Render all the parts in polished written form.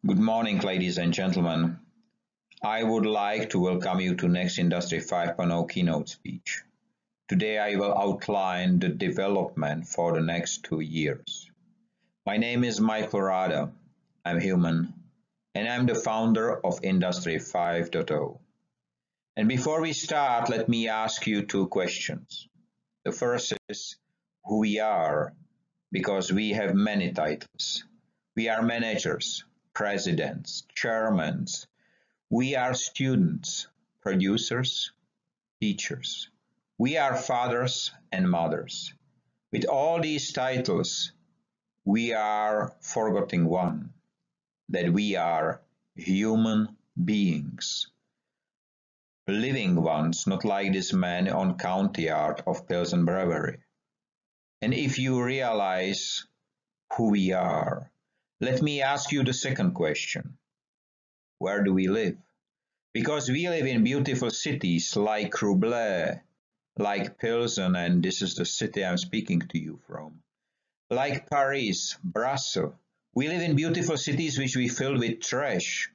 Good morning, ladies and gentlemen. I would like to welcome you to next Industry 5.0 keynote speech. Today I will outline the development for the next 2 years. My name is Michael Rada. I'm human, and I'm the founder of Industry 5.0. And before we start, let me ask you two questions. The first is who we are, because we have many titles. We are managers, presidents, chairmen. We are students, producers, teachers. We are fathers and mothers. With all these titles, we are forgetting one, that we are human beings. Living ones, not like this man on County Art of Pilsen Brewery. And if you realize who we are, let me ask you the second question. Where do we live? Because we live in beautiful cities like Rublev, like Pilsen, and this is the city I'm speaking to you from, like Paris, Brussels. We live in beautiful cities which we fill with trash.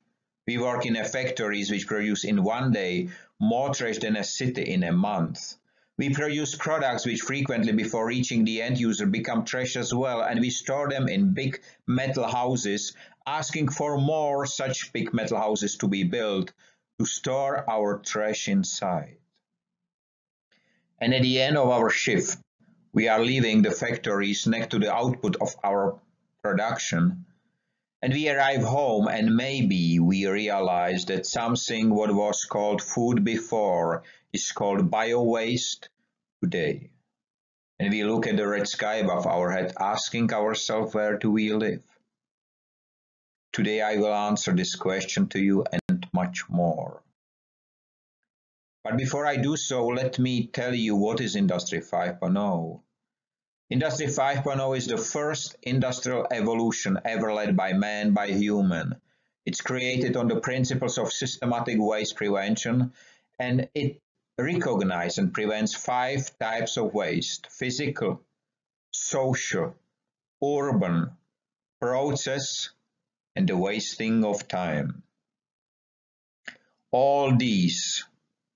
We work in factories which produce in one day more trash than a city in a month. We produce products which frequently before reaching the end user become trash as well, and we store them in big metal houses, asking for more such big metal houses to be built to store our trash inside. And at the end of our shift, we are leaving the factories next to the output of our production, and we arrive home and maybe we realize that something what was called food before is called bio-waste today. And we look at the red sky above our head asking ourselves, where do we live? Today I will answer this question to you and much more. But before I do so, let me tell you what is Industry 5.0. Industry 5.0 is the first industrial evolution ever led by man, by human. It's created on the principles of systematic waste prevention, and it recognizes and prevents 5 types of waste: physical, social, urban, process, and the wasting of time. All these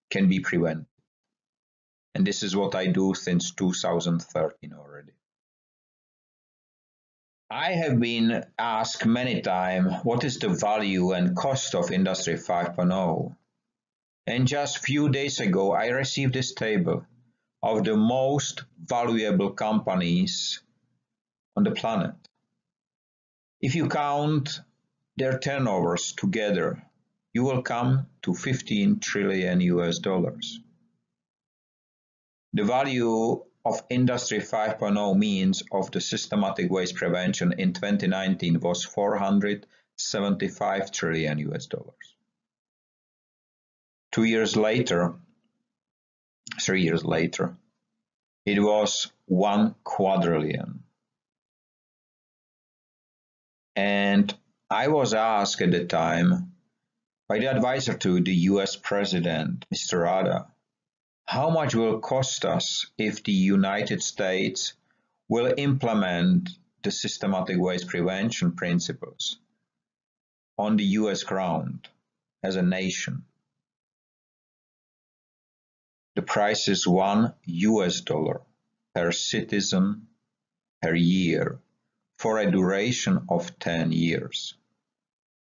can be prevented. And this is what I do since 2013 already. I have been asked many times what is the value and cost of Industry 5.0. And just a few days ago, I received this table of the most valuable companies on the planet. If you count their turnovers together, you will come to 15 trillion US dollars. The value of Industry 5.0 means of the systematic waste prevention in 2019 was 475 trillion US dollars. 3 years later, it was 1 quadrillion. And I was asked at the time by the advisor to the US President, Mr. Rada, how much will it cost us if the United States will implement the systematic waste prevention principles on the US ground as a nation? The price is $1 per citizen per year for a duration of 10 years.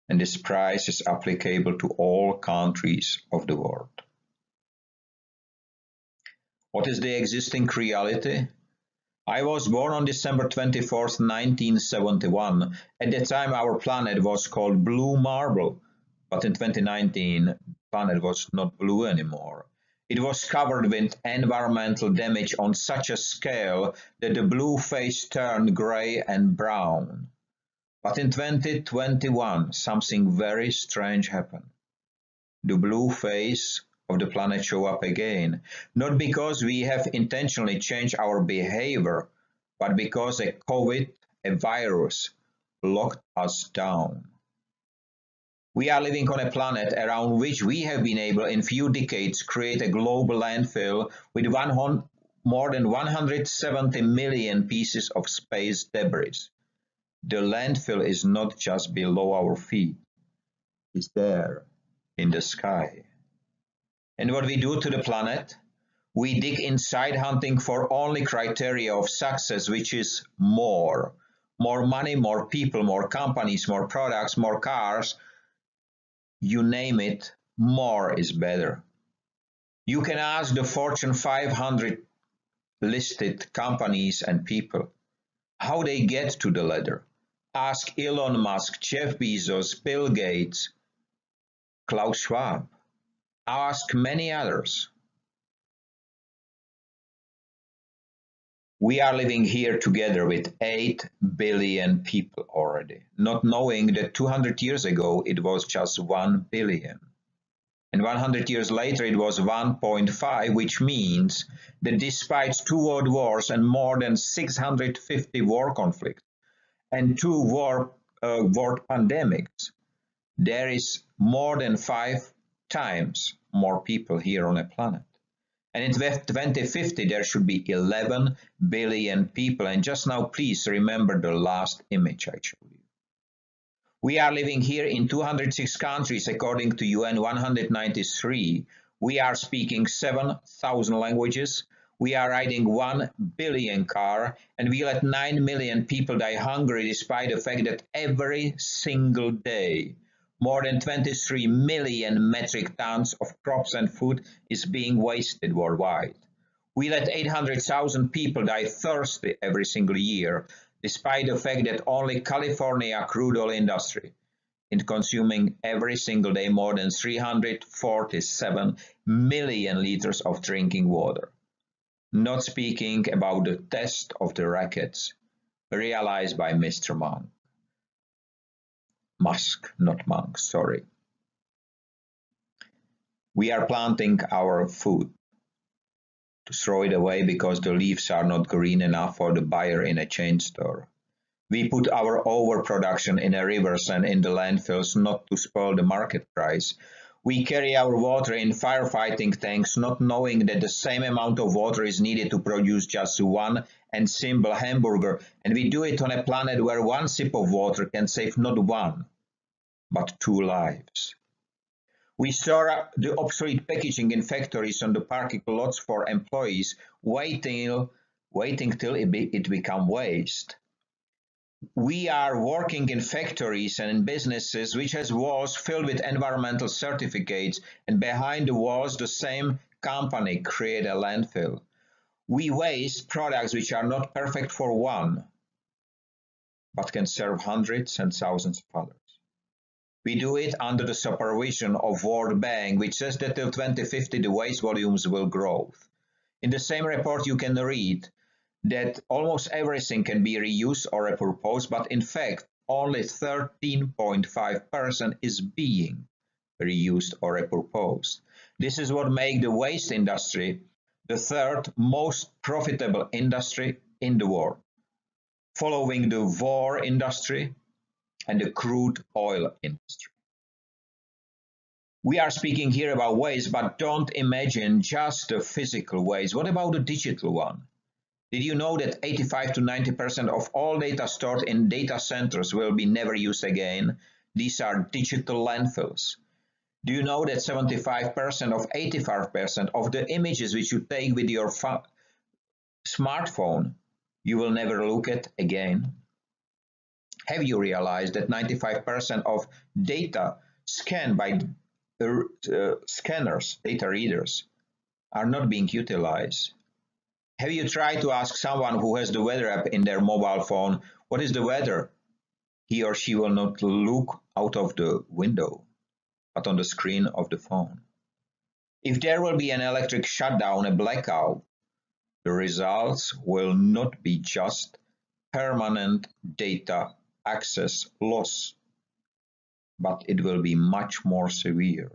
And this price is applicable to all countries of the world. What is the existing reality? I was born on December 24th, 1971. At that time, our planet was called Blue Marble, but in 2019, the planet was not blue anymore. It was covered with environmental damage on such a scale that the blue face turned gray and brown. But in 2021, something very strange happened. The blue face of the planet show up again, not because we have intentionally changed our behavior, but because a COVID, a virus, locked us down. We are living on a planet around which we have been able in few decades create a global landfill with more than 170 million pieces of space debris. The landfill is not just below our feet, it's there in the sky. And what we do to the planet? We dig inside hunting for only criteria of success, which is more. More money, more people, more companies, more products, more cars. You name it, more is better. You can ask the Fortune 500 listed companies and people how they get to the ladder. Ask Elon Musk, Jeff Bezos, Bill Gates, Klaus Schwab. Ask many others. We are living here together with 8 billion people already, not knowing that 200 years ago it was just 1 billion. And 100 years later it was 1.5, which means that despite 2 world wars and more than 650 war conflicts and 2 world pandemics, there is more than 5 times more people here on the planet. And in 2050 there should be 11 billion people. And just now, please remember the last image I showed you. We are living here in 206 countries according to UN 193. We are speaking 7,000 languages. We are riding 1 billion car, and we let 9 million people die hungry despite the fact that every single day more than 23 million metric tons of crops and food is being wasted worldwide. We let 800,000 people die thirsty every single year, despite the fact that only California crude oil industry is consuming every single day more than 347 million liters of drinking water. Not speaking about the test of the rackets realized by Mr. Musk, not Monk, sorry. We are planting our food to throw it away because the leaves are not green enough for the buyer in a chain store. We put our overproduction in the rivers and in the landfills not to spoil the market price. We carry our water in firefighting tanks not knowing that the same amount of water is needed to produce just one and simple hamburger, and we do it on a planet where one sip of water can save not one, but 2 lives. We store the obsolete packaging in factories on the parking lots for employees, waiting till it becomes waste. We are working in factories and in businesses which has walls filled with environmental certificates, and behind the walls the same company create a landfill. We waste products which are not perfect for one, but can serve hundreds and thousands of others. We do it under the supervision of World Bank, which says that till 2050 the waste volumes will grow. In the same report you can read that almost everything can be reused or repurposed, but in fact only 13.5% is being reused or repurposed. This is what makes the waste industry the third most profitable industry in the world, following the war industry and the crude oil industry. We are speaking here about waste, but don't imagine just the physical waste. What about the digital one? Did you know that 85 to 90% of all data stored in data centers will be never used again? These are digital landfills. Do you know that 75% of 85% of the images which you take with your smartphone, you will never look at again? Have you realized that 95% of data scanned by scanners, data readers, are not being utilized? Have you tried to ask someone who has the weather app in their mobile phone, what is the weather? He or she will not look out of the window, but on the screen of the phone. If there will be an electric shutdown, a blackout, the results will not be just permanent data access loss, but it will be much more severe.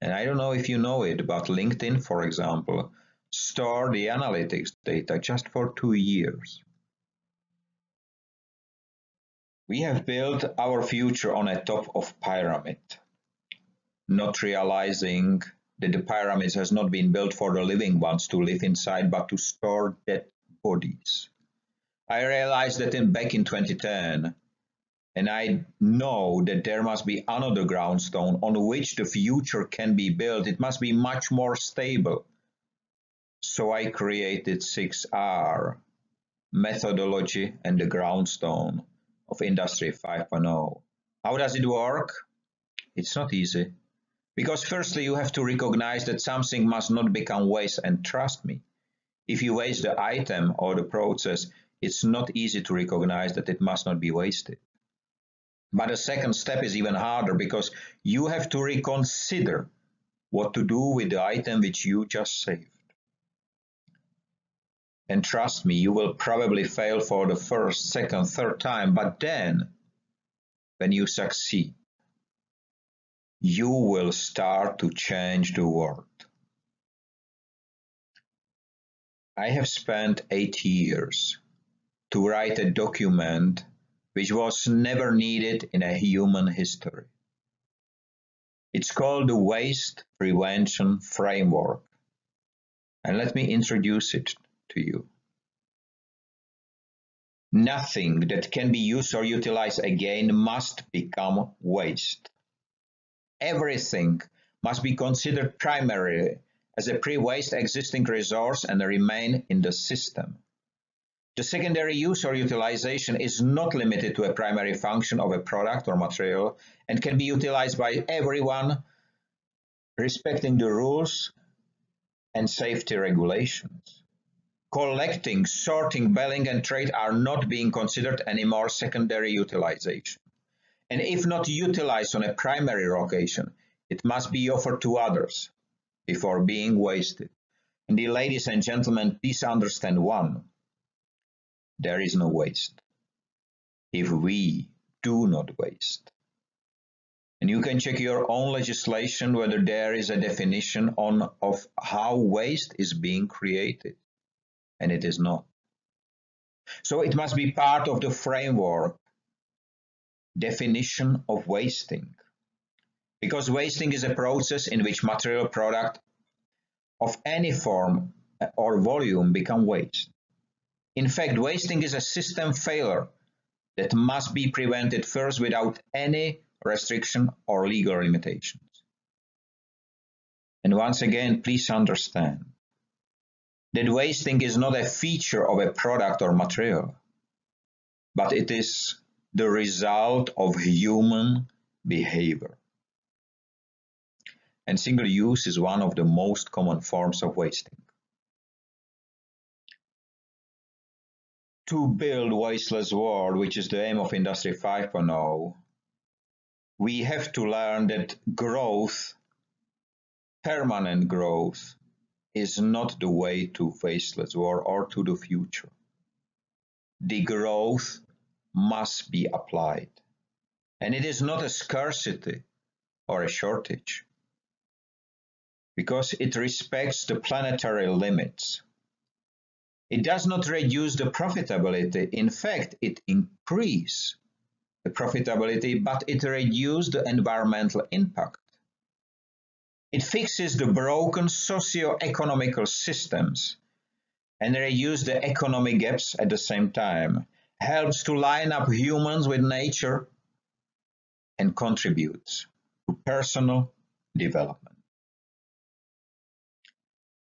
And I don't know if you know it, but LinkedIn, for example, store the analytics data just for 2 years. We have built our future on a top of pyramid, not realizing that the pyramid has not been built for the living ones to live inside, but to store dead bodies. I realized that back in 2010, and I know that there must be another groundstone on which the future can be built. It must be much more stable. So I created 6R, methodology and the groundstone of Industry 5.0. How does it work? It's not easy. Because firstly, you have to recognize that something must not become waste, and trust me, if you waste the item or the process, it's not easy to recognize that it must not be wasted. But the second step is even harder because you have to reconsider what to do with the item which you just saved. And trust me, you will probably fail for the first, second, third time, but then when you succeed, you will start to change the world. I have spent 8 years to write a document which was never needed in a human history. It's called the Waste Prevention Framework. And let me introduce it to you. Nothing that can be used or utilized again must become waste. Everything must be considered primarily as a pre-waste existing resource and remain in the system. The secondary use or utilization is not limited to a primary function of a product or material and can be utilized by everyone respecting the rules and safety regulations. Collecting, sorting, baling, and trade are not being considered anymore secondary utilization. And if not utilized on a primary location, it must be offered to others before being wasted. And ladies and gentlemen, please understand one. There is no waste if we do not waste. And you can check your own legislation whether there is a definition of how waste is being created. And it is not. So it must be part of the framework definition of wasting. Because wasting is a process in which material product of any form or volume become waste. In fact, wasting is a system failure that must be prevented first without any restriction or legal limitations. And once again, please understand that wasting is not a feature of a product or material, but it is the result of human behavior. And single use is one of the most common forms of wasting. To build wasteless world, which is the aim of Industry 5.0, we have to learn that growth, permanent growth, is not the way to wasteless world or to the future. The growth must be applied. And it is not a scarcity or a shortage, because it respects the planetary limits. It does not reduce the profitability. In fact, it increases the profitability, but it reduces the environmental impact. It fixes the broken socio-economical systems and reduces the economic gaps at the same time, helps to line up humans with nature, and contributes to personal development.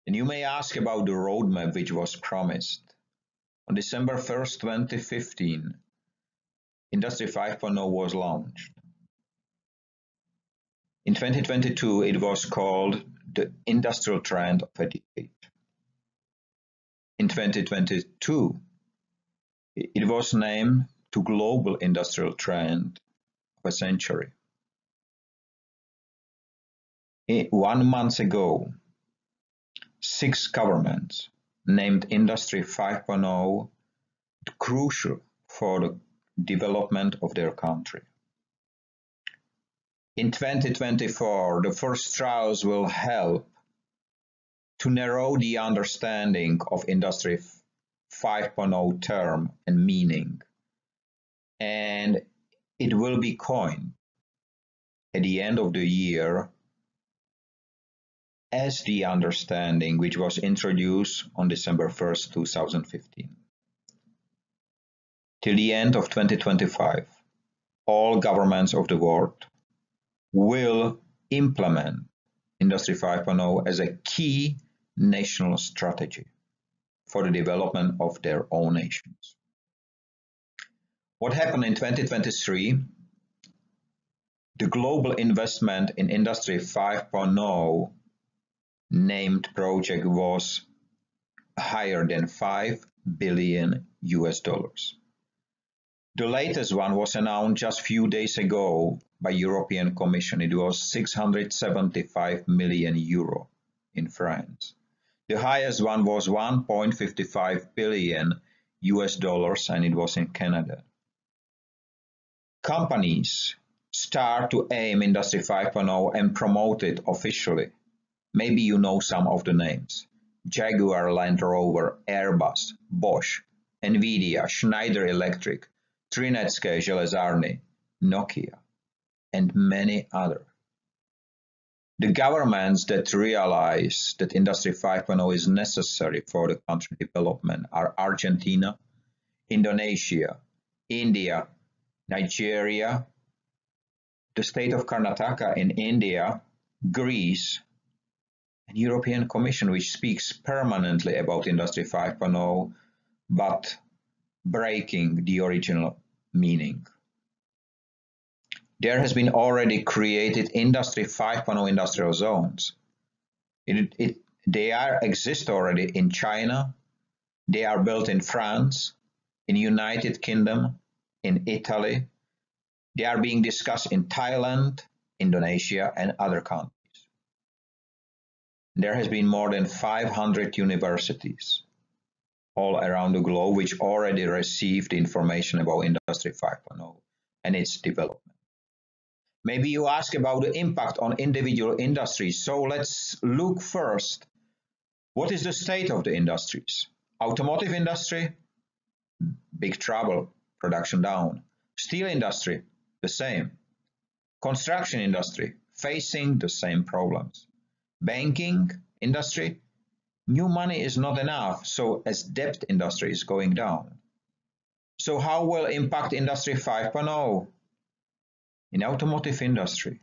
And you may ask about the roadmap which was promised. On December 1st, 2015, Industry 5.0 was launched. In 2022, it was called the Industrial Trend of a Decade. In 2022, it was named to Global Industrial Trend of a Century. 1 month ago, 6 governments named Industry 5.0 crucial for the development of their country. In 2024, the first trials will help to narrow the understanding of Industry 5.0 term and meaning, and it will be coined at the end of the year as the understanding which was introduced on December 1st, 2015. Till the end of 2025, all governments of the world will implement Industry 5.0 as a key national strategy for the development of their own nations. What happened in 2023? The global investment in Industry 5.0 named project was higher than $5 billion US dollars. The latest one was announced just a few days ago by European Commission. It was 675 million euro in France. The highest one was 1.55 billion US dollars, and it was in Canada. Companies start to aim Industry 5.0 and promote it officially. Maybe you know some of the names: Jaguar Land Rover, Airbus, Bosch, Nvidia, Schneider Electric, Trinetské železárny, Nokia, and many others. The governments that realize that Industry 5.0 is necessary for the country development are Argentina, Indonesia, India, Nigeria, the state of Karnataka in India, Greece, and European Commission, which speaks permanently about Industry 5.0, but breaking the original meaning. There has been already created Industry 5.0 industrial zones. They exist already in China. They are built in France, in United Kingdom, in Italy. They are being discussed in Thailand, Indonesia, and other countries. There has been more than 500 universities all around the globe which already received information about Industry 5.0 and its development. Maybe you ask about the impact on individual industries. So let's look first. What is the state of the industries? Automotive industry, big trouble, production down. Steel industry, the same. Construction industry, facing the same problems. Banking industry, new money is not enough, so as debt industry is going down. So how will impact Industry 5.0? In automotive industry,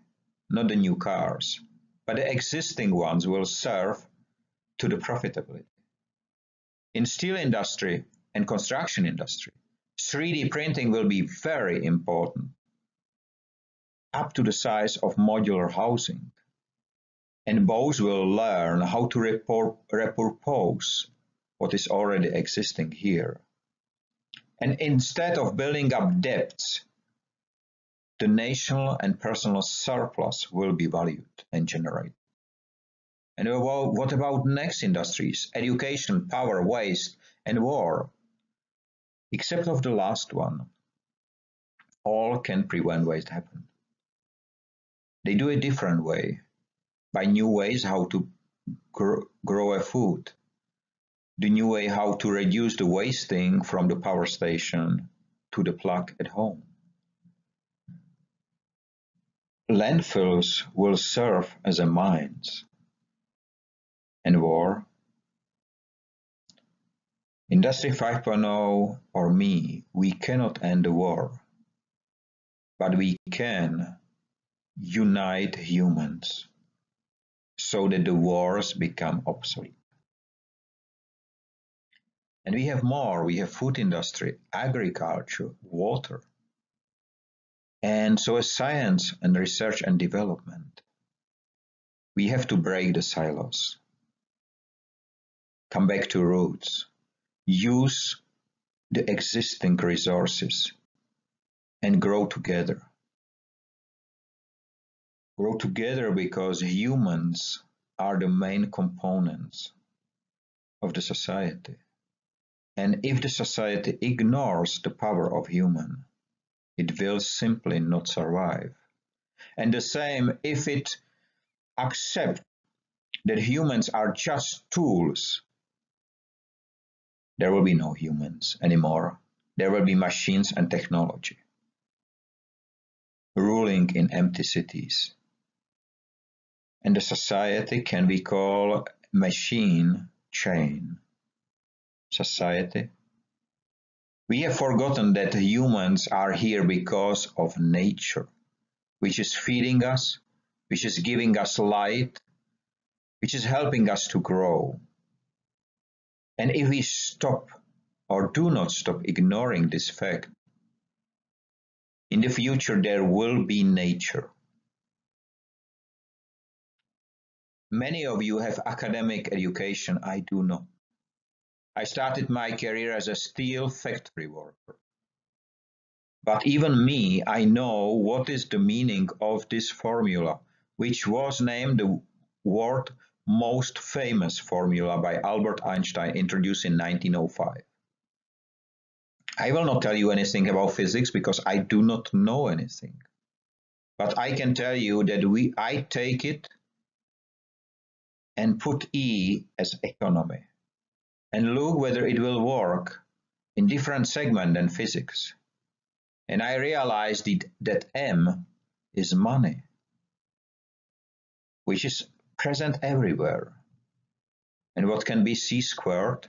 not the new cars, but the existing ones will serve to the profitability. In steel industry and construction industry, 3D printing will be very important, up to the size of modular housing. And both will learn how to repurpose what is already existing here. And instead of building up debts, the national and personal surplus will be valued and generated. And what about next industries? Education, power, waste, and war. Except of the last one, all can prevent waste happen. They do a different way, by new ways how to grow a food, the new way how to reduce the wasting from the power station to the plug at home. Landfills will serve as a mines. And war? Industry 5.0 or me, we cannot end the war, but we can unite humans so that the wars become obsolete. And we have more. We have food industry, agriculture, water. And so as science and research and development, we have to break the silos, come back to roots, use the existing resources, and grow together. Grow together because humans are the main components of the society. And if the society ignores the power of human, it will simply not survive. And the same if it accepts that humans are just tools, there will be no humans anymore. There will be machines and technology ruling in empty cities. And the society can be called machine chain society, We have forgotten that humans are here because of nature, which is feeding us, which is giving us light, which is helping us to grow. And if we stop or do not stop ignoring this fact, in the future there will be nature. Many of you have academic education, I do not. I started my career as a steel factory worker. But even me, I know what is the meaning of this formula, which was named the world's most famous formula by Albert Einstein, introduced in 1905. I will not tell you anything about physics because I do not know anything. But I can tell you that I take it and put E as economy and look whether it will work in different segments than physics. And I realized that M is money, which is present everywhere. And what can be C squared?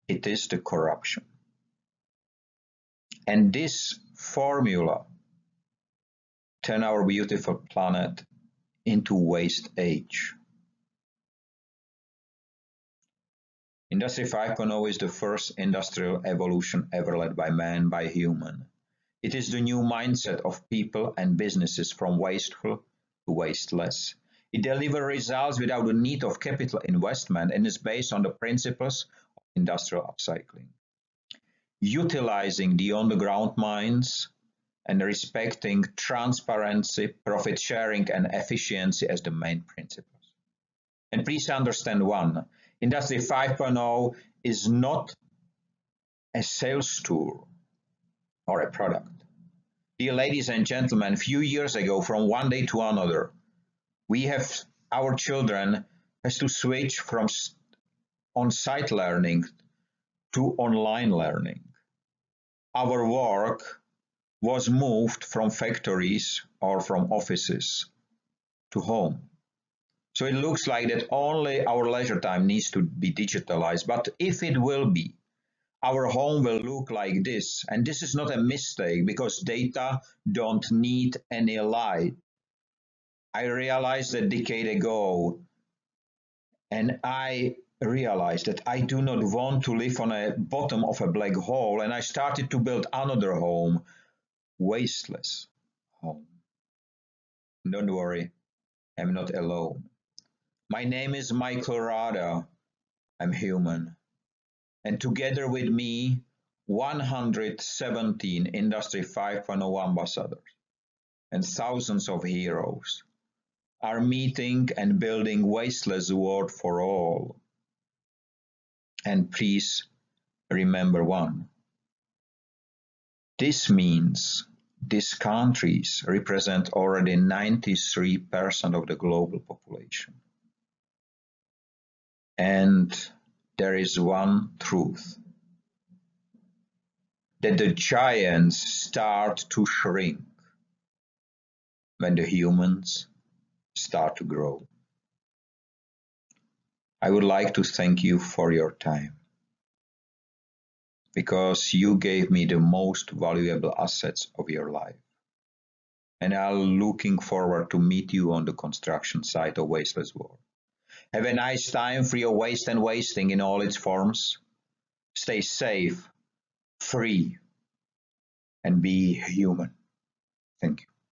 It is the corruption. And this formula turn our beautiful planet into waste age. Industry 5.0 is the first industrial evolution ever led by man, by human. It is the new mindset of people and businesses from wasteful to wasteless. It delivers results without the need of capital investment and is based on the principles of industrial upcycling. Utilizing the on-the-ground mines and respecting transparency, profit sharing, and efficiency as the main principles. And please understand one, Industry 5.0 is not a sales tool or a product. Dear ladies and gentlemen, a few years ago, from one day to another, our children has to switch from on-site learning to online learning. Our work was moved from factories or from offices to home. So it looks like that only our leisure time needs to be digitalized, but if it will be, our home will look like this. And this is not a mistake because data don't need any light. I realized a decade ago, and I realized that I do not want to live on the bottom of a black hole, and I started to build another home, wasteless home. Don't worry, I'm not alone. My name is Michael Rada. I'm human. And together with me, 117 Industry 5.0 ambassadors and thousands of heroes are meeting and building wasteless world for all. And please remember one. This means these countries represent already 93% of the global population. And there is one truth, that the giants start to shrink when the humans start to grow. I would like to thank you for your time, because you gave me the most valuable assets of your life. And I'm looking forward to meet you on the construction site of Wasteless World. Have a nice time, free of waste and wasting in all its forms. Stay safe, free, and be human. Thank you.